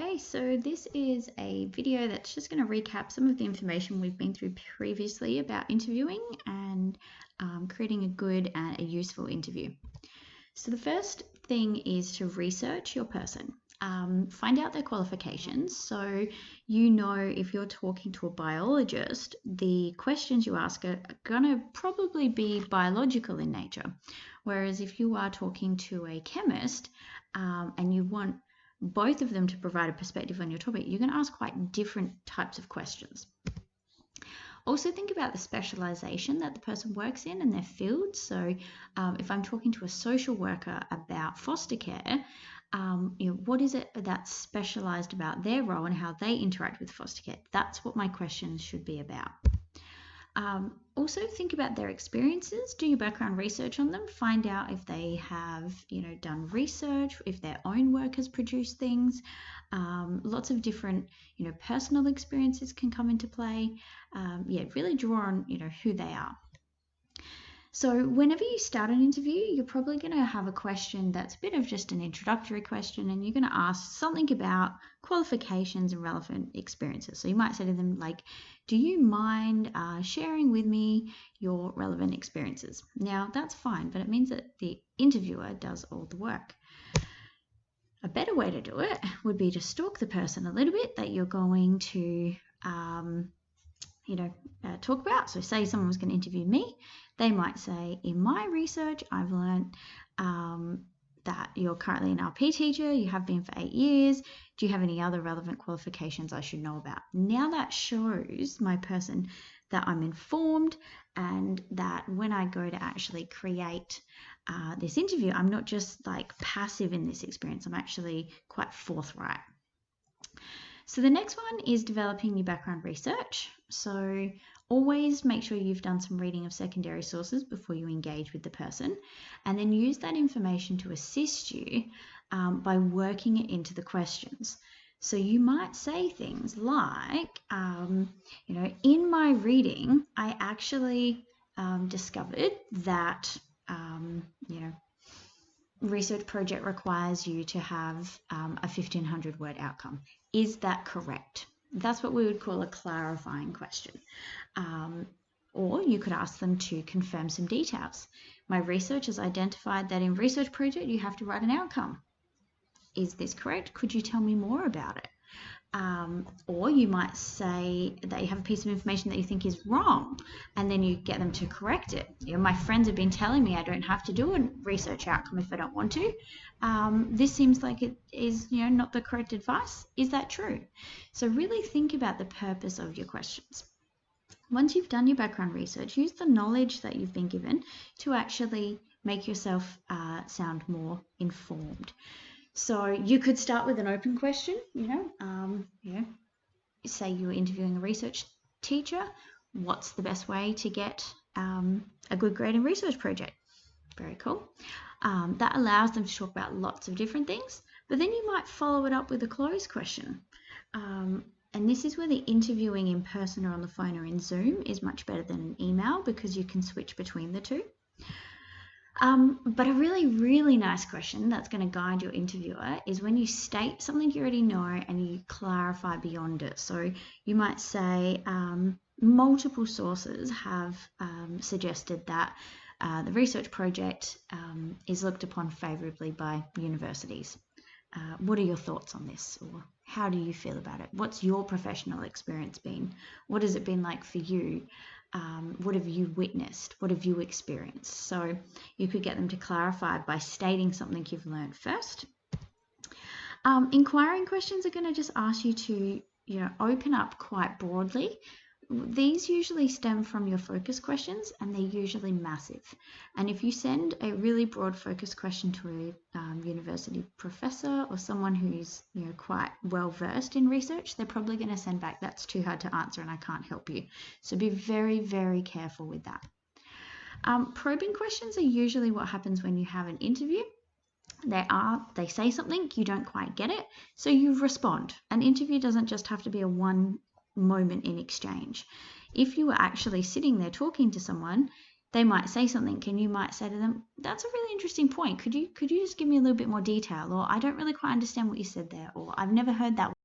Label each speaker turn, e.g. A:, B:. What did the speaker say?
A: Okay, so this is a video that's just going to recap some of the information we've been through previously about interviewing and creating a good and a useful interview. So the first thing is to research your person. Find out their qualifications so you know if you're talking to a biologist, the questions you ask are going to probably be biological in nature. Whereas if you are talking to a chemist and you want both of them to provide a perspective on your topic, you're going to ask quite different types of questions. Also think about the specialization that the person works in and their field. So if I'm talking to a social worker about foster care, what is it that's specialized about their role and how they interact with foster care? That's what my questions should be about. Also think about their experiences, do your background research on them, find out if they have, done research, if their own work has produced things. Lots of different, personal experiences can come into play. Really draw on, who they are. So whenever you start an interview, you're probably going to have a question that's a bit of just an introductory question, and you're going to ask something about qualifications and relevant experiences. So you might say to them like, do you mind sharing with me your relevant experiences? Now that's fine, but it means that the interviewer does all the work. A better way to do it would be to stalk the person a little bit that you're going to talk about. So say someone was going to interview me, they might say, in my research, I've learned that you're currently an RP teacher, you have been for 8 years. Do you have any other relevant qualifications I should know about? Now that shows my person that I'm informed and that when I go to actually create this interview, I'm not just like passive in this experience, I'm actually quite forthright. So the next one is developing your background research. So always make sure you've done some reading of secondary sources before you engage with the person, and then use that information to assist you by working it into the questions. So you might say things like, in my reading, I actually discovered that, research project requires you to have a 1,500 word outcome. Is that correct? That's what we would call a clarifying question. Or you could ask them to confirm some details. My research has identified that in research project you have to write an outcome. Is this correct? Could you tell me more about it? Or you might say that you have a piece of information that you think is wrong, and then you get them to correct it. My friends have been telling me I don't have to do a research outcome if I don't want to. This seems like it is, not the correct advice. Is that true? So really think about the purpose of your questions. Once you've done your background research, use the knowledge that you've been given to actually make yourself sound more informed. So you could start with an open question, say you're interviewing a research teacher. What's the best way to get a good grade in research project? Very cool. That allows them to talk about lots of different things, but then you might follow it up with a closed question. And this is where the interviewing in person or on the phone or in Zoom is much better than an email because you can switch between the two. But a really, really nice question that's going to guide your interviewer is when you state something you already know and you clarify beyond it. So you might say, multiple sources have suggested that the research project is looked upon favourably by universities. What are your thoughts on this? Or how do you feel about it? What's your professional experience been? What has it been like for you? What have you witnessed? What have you experienced? So you could get them to clarify by stating something you've learned first. Inquiring questions are going to just ask you to, open up quite broadly. These usually stem from your focus questions, and they're usually massive. And if you send a really broad focus question to a university professor or someone who's quite well versed in research, they're probably going to send back, that's too hard to answer and I can't help you. So be very, very careful with that. Probing questions are usually what happens when you have an interview. They say something, you don't quite get it, so you respond. An interview doesn't just have to be a one moment in exchange. If you were actually sitting there talking to someone, they might say something and you might say to them, that's a really interesting point. Could you just give me a little bit more detail? Or I don't really quite understand what you said there, or I've never heard that